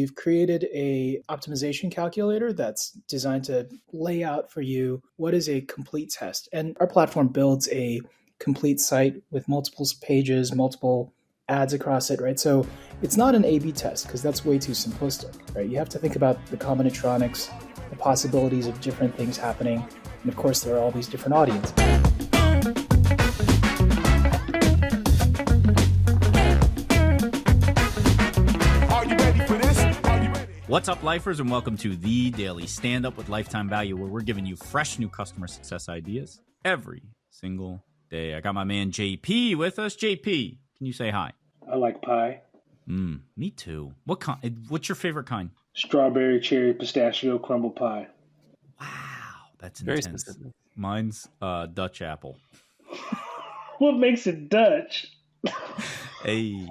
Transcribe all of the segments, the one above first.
we've created a optimization calculator that's designed to lay out for you what is a complete test. And our platform builds a complete site with multiple pages, multiple ads across it, right? So it's not an A/B test because that's way too simplistic, right? You have to think about the combinatorics, the possibilities of different things happening. And of course, there are all these different audiences. What's up, lifers, and welcome to the Daily Stand-Up with Lifetime Value, where we're giving you fresh new customer success ideas every single day. I got my man JP with us. JP, can you say hi? I like pie. Me too. What's your favorite kind? Strawberry, cherry, pistachio, crumble pie. Wow, that's very intense. specific. Mine's Dutch apple. What makes it Dutch? Hey.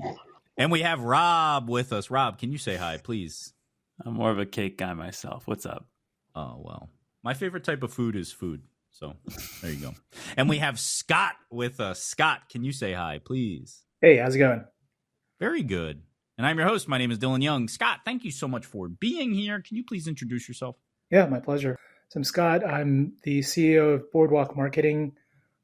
And we have Rob with us. Rob, can you say hi, please? I'm more of a cake guy myself. What's up? Oh, well, my favorite type of food is food. So there you go. And we have Scott with us. Scott, can you say hi, please? Hey, how's it going? Very good. And I'm your host. My name is Dylan Young. Scott, thank you so much for being here. Can you please introduce yourself? Yeah, my pleasure. So I'm Scott. I'm the CEO of Boardwalk Marketing.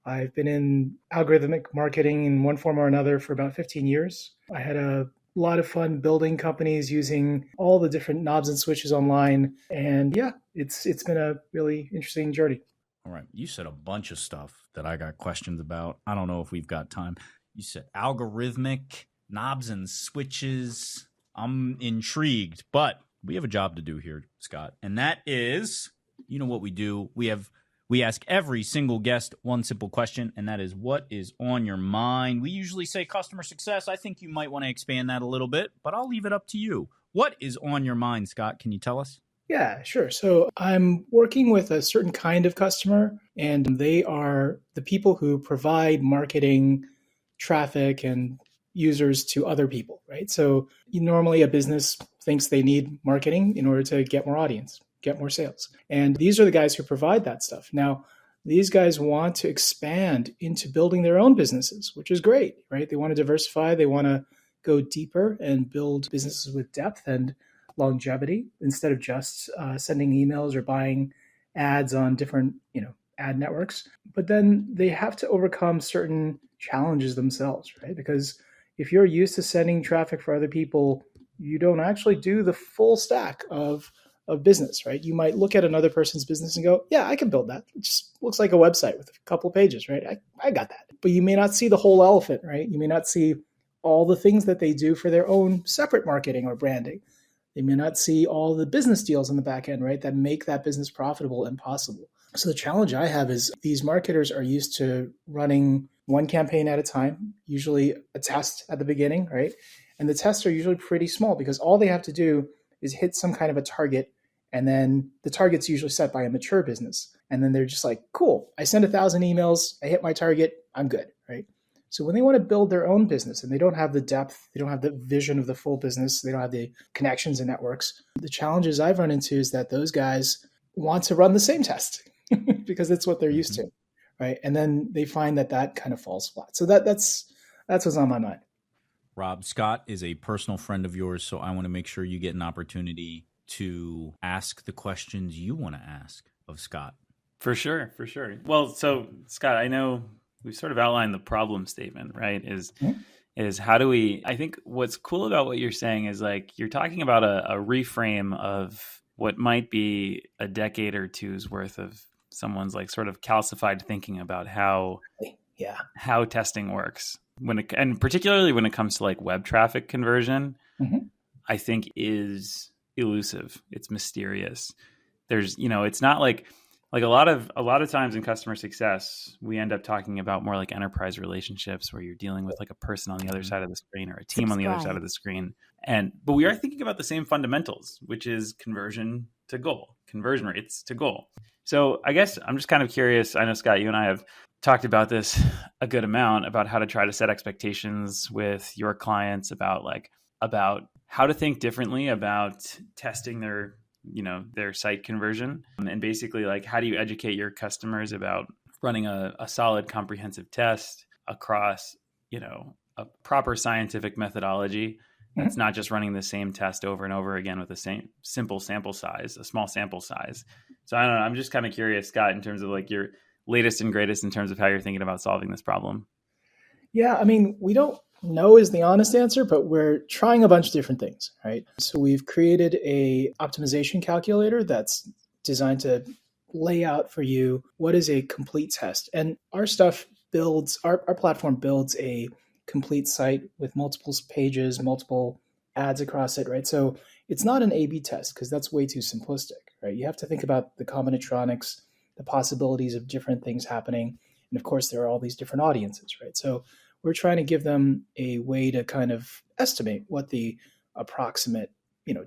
I've been in algorithmic marketing in one form or another for about 15 years. I had a lot of fun building companies using all the different knobs and switches online. And yeah, it's been a really interesting journey. All right. You said a bunch of stuff that I got questions about. I don't know if we've got time. You said algorithmic, knobs and switches. I'm intrigued, but we have a job to do here, Scott. And that is, you know what we do? We ask every single guest one simple question, and that is, what is on your mind? We usually say customer success. I think you might want to expand that a little bit, but I'll leave it up to you. What is on your mind, Scott? Can you tell us? Yeah, sure. So I'm working with a certain kind of customer, and they are the people who provide marketing, traffic, and users to other people, right? So normally a business thinks they need marketing in order to get more audience, get more sales. And these are the guys who provide that stuff. Now, these guys want to expand into building their own businesses, which is great, right? They want to diversify. They want to go deeper and build businesses with depth and longevity instead of just sending emails or buying ads on different, ad networks. But then they have to overcome certain challenges themselves, right? Because if you're used to sending traffic for other people, you don't actually do the full stack of business, right? You might look at another person's business and go, yeah, I can build that. It just looks like a website with a couple pages, right? I got that. But you may not see the whole elephant, right? You may not see all the things that they do for their own separate marketing or branding. They may not see all the business deals on the back end, right, that make that business profitable and possible. So the challenge I have is these marketers are used to running one campaign at a time, usually a test at the beginning, right? And the tests are usually pretty small because all they have to do is hit some kind of a target. And then the target's usually set by a mature business. And then they're just like, cool, I send 1,000 emails, I hit my target, I'm good, right? So when they want to build their own business and they don't have the depth, they don't have the vision of the full business, they don't have the connections and networks, the challenges I've run into is that those guys want to run the same test because it's what they're used to, right? And then they find that kind of falls flat. So that's what's on my mind. Rob, Scott is a personal friend of yours, so I want to make sure you get an opportunity to ask the questions you want to ask of Scott. For sure. Well, so Scott, I know we've sort of outlined the problem statement, right? Is how do we, I think what's cool about what you're saying is like, you're talking about a reframe of what might be a decade or two's worth of someone's like sort of calcified thinking about how testing works. And particularly when it comes to like web traffic conversion, I think is elusive. It's mysterious. There's, it's not like a lot of times in customer success, we end up talking about more like enterprise relationships where you're dealing with like a person on the other side of the screen or a team on the other side of the screen. But we are thinking about the same fundamentals, which is conversion to goal, conversion rates to goal. So I guess I'm just kind of curious. I know, Scott, you and I have talked about this a good amount about how to try to set expectations with your clients about how to think differently about testing their site conversion. And basically like, how do you educate your customers about running a solid comprehensive test across, a proper scientific methodology It's not just running the same test over and over again with the same simple sample size, a small sample size. So I don't know. I'm just kind of curious, Scott, in terms of like your latest and greatest in terms of how you're thinking about solving this problem. Yeah, I mean, we don't know is the honest answer, but we're trying a bunch of different things, right? So we've created a optimization calculator that's designed to lay out for you what is a complete test. And our stuff builds, our platform builds a complete site with multiple pages, multiple ads across it, right? So it's not an A/B test because that's way too simplistic, right? You have to think about the combinatorics, the possibilities of different things happening. And of course, there are all these different audiences, right? So we're trying to give them a way to kind of estimate what the approximate,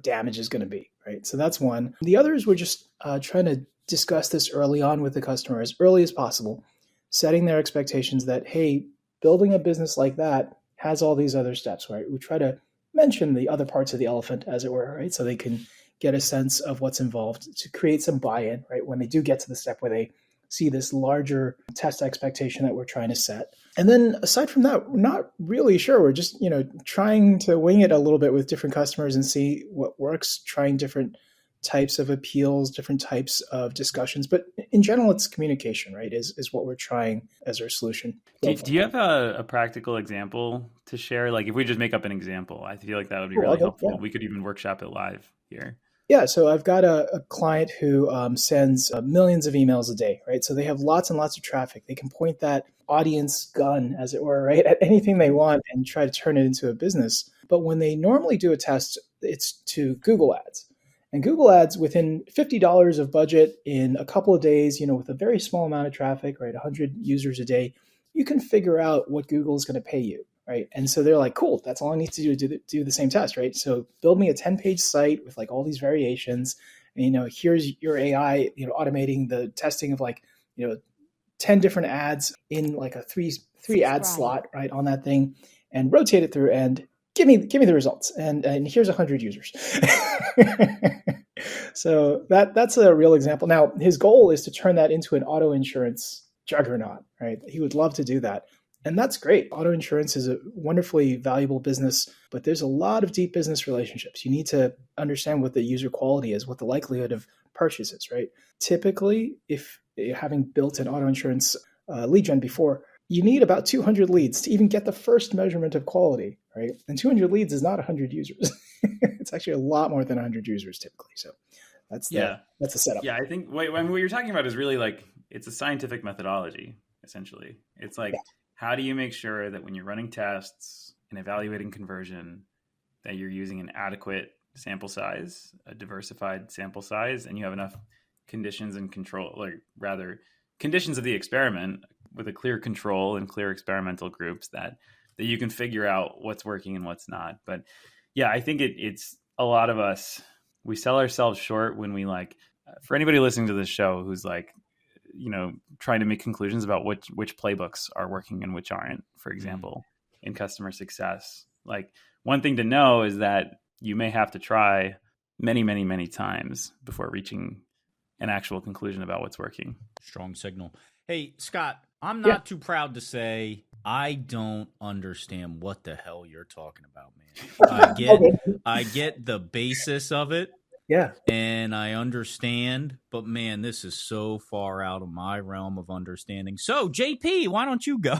damage is going to be, right? So that's one. The others, we're just trying to discuss this early on with the customer as early as possible, setting their expectations that, hey, building a business like that has all these other steps, right? We try to mention the other parts of the elephant, as it were, right? So they can get a sense of what's involved to create some buy-in, right? When they do get to the step where they see this larger test expectation that we're trying to set. And then aside from that, we're not really sure. We're just, trying to wing it a little bit with different customers and see what works, trying different types of appeals, different types of discussions. But in general, it's communication, right, is what we're trying as our solution. Do you have a practical example to share? Like if we just make up an example, I feel like that would be really helpful. Yeah. We could even workshop it live here. Yeah, so I've got a client who sends millions of emails a day, right? So they have lots and lots of traffic. They can point that audience gun, as it were, right, at anything they want and try to turn it into a business. But when they normally do a test, it's to Google Ads. And Google Ads, within $50 of budget in a couple of days, with a very small amount of traffic, right, 100 users a day, you can figure out what Google is going to pay you. Right. And so they're like, cool, that's all I need to do the same test. Right. So build me a 10-page site with like all these variations. And, here's your AI, automating the testing of 10 different ads in like a three ad slot, right, on that thing, and rotate it through and give me the results. And here's 100 users. So that's a real example. Now, his goal is to turn that into an auto insurance juggernaut. Right. He would love to do that. And that's great. Auto insurance is a wonderfully valuable business, but there's a lot of deep business relationships. You need to understand what the user quality is, what the likelihood of purchase is, right? Typically, if having built an auto insurance lead gen before, you need about 200 leads to even get the first measurement of quality, right? And 200 leads is not 100 users. It's actually a lot more than 100 users typically. So that's the setup. Yeah, I think what you're talking about is really like, it's a scientific methodology, essentially. It's like, how do you make sure that when you're running tests and evaluating conversion, that you're using an adequate sample size, a diversified sample size, and you have enough conditions and control, or rather conditions of the experiment with a clear control and clear experimental groups that you can figure out what's working and what's not. But yeah, I think it's a lot of us, we sell ourselves short when we for anybody listening to this show who's trying to make conclusions about which playbooks are working and which aren't, for example, in customer success. Like one thing to know is that you may have to try many, many, many times before reaching an actual conclusion about what's working. Strong signal. Hey, Scott, I'm not too proud to say I don't understand what the hell you're talking about, man. I get the basis of it. Yeah. And I understand, but man, this is so far out of my realm of understanding. So, JP, why don't you go?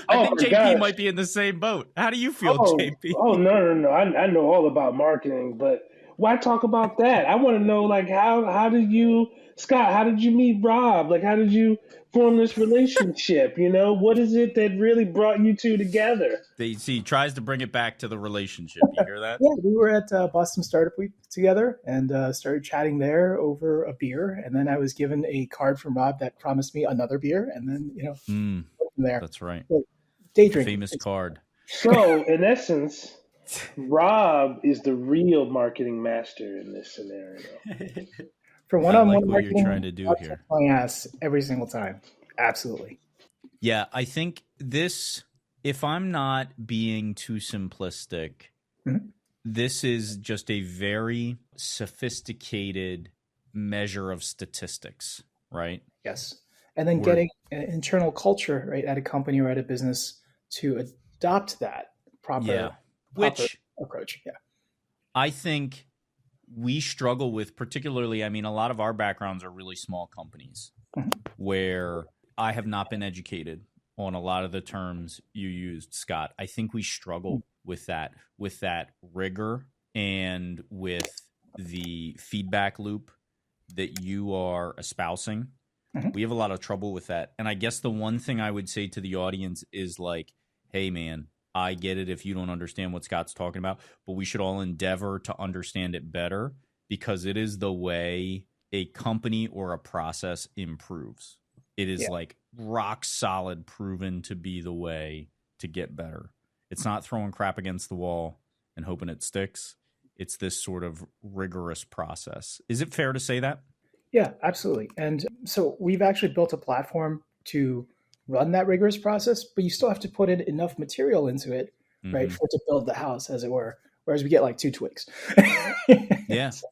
I think JP might be in the same boat. How do you feel, JP? Oh, no. I know all about marketing, but why talk about that? I want to know, how did you, Scott, how did you meet Rob? How did you form this relationship? What is it that really brought you two together? He tries to bring it back to the relationship. You hear that? Yeah, we were at Boston Startup Week together and started chatting there over a beer. And then I was given a card from Rob that promised me another beer. And then, from there. That's right. So, day drinking. Famous card. So, in essence, Rob is the real marketing master in this scenario. For one-on-one what marketing, you're trying to do here. My ass every single time. Absolutely. Yeah, I think this, if I'm not being too simplistic, this is just a very sophisticated measure of statistics, right? Yes. And then getting an internal culture, right, at a company or at a business to adopt that proper. Yeah. Which approach. Yeah. I think we struggle with, particularly, I mean, a lot of our backgrounds are really small companies where I have not been educated on a lot of the terms you used, Scott. I think we struggle with that rigor and with the feedback loop that you are espousing. We have a lot of trouble with that. And I guess the one thing I would say to the audience is like, hey, man, I get it if you don't understand what Scott's talking about, but we should all endeavor to understand it better because it is the way a company or a process improves. It is like rock solid, proven to be the way to get better. It's not throwing crap against the wall and hoping it sticks. It's this sort of rigorous process. Is it fair to say that? Yeah, absolutely. And so we've actually built a platform to run that rigorous process, but you still have to put in enough material into it, right, for it to build the house, as it were. Whereas we get like 2 twigs. Yeah. So,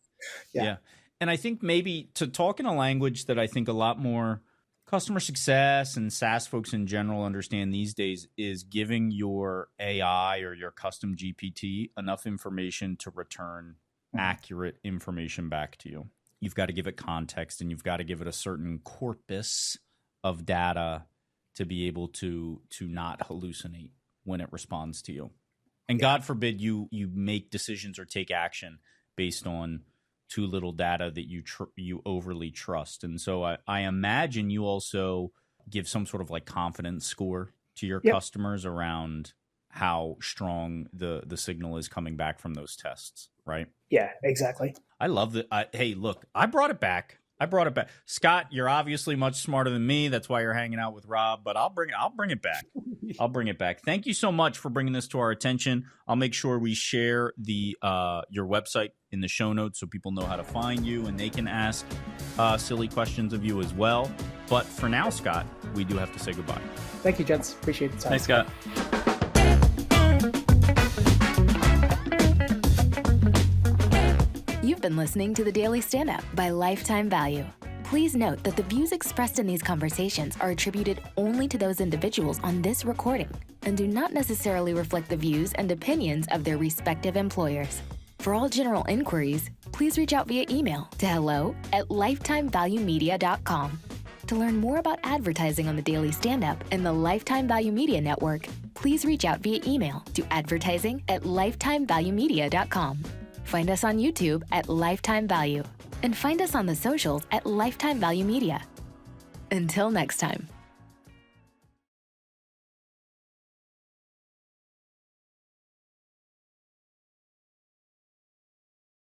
Yeah. And I think maybe to talk in a language that I think a lot more customer success and SaaS folks in general understand these days is giving your AI or your custom GPT enough information to return accurate information back to you. You've got to give it context and you've got to give it a certain corpus of data to be able to not hallucinate when it responds to you. And God forbid you make decisions or take action based on too little data that you overly trust. And so I imagine you also give some sort of like confidence score to your customers around how strong the signal is coming back from those tests, right? Yeah, exactly. I love that. Hey, look, I brought it back. Scott, you're obviously much smarter than me. That's why you're hanging out with Rob, but I'll bring it back. I'll bring it back. Thank you so much for bringing this to our attention. I'll make sure we share your website in the show notes so people know how to find you and they can ask silly questions of you as well. But for now, Scott, we do have to say goodbye. Thank you, gents. Appreciate the time. Thanks, Scott. You've been listening to The Daily Stand-Up by Lifetime Value. Please note that the views expressed in these conversations are attributed only to those individuals on this recording and do not necessarily reflect the views and opinions of their respective employers. For all general inquiries, please reach out via email to hello@lifetimevaluemedia.com. To learn more about advertising on The Daily Stand-Up and the Lifetime Value Media Network, please reach out via email to advertising@lifetimevaluemedia.com. Find us on YouTube at Lifetime Value and find us on the socials at Lifetime Value Media. Until next time.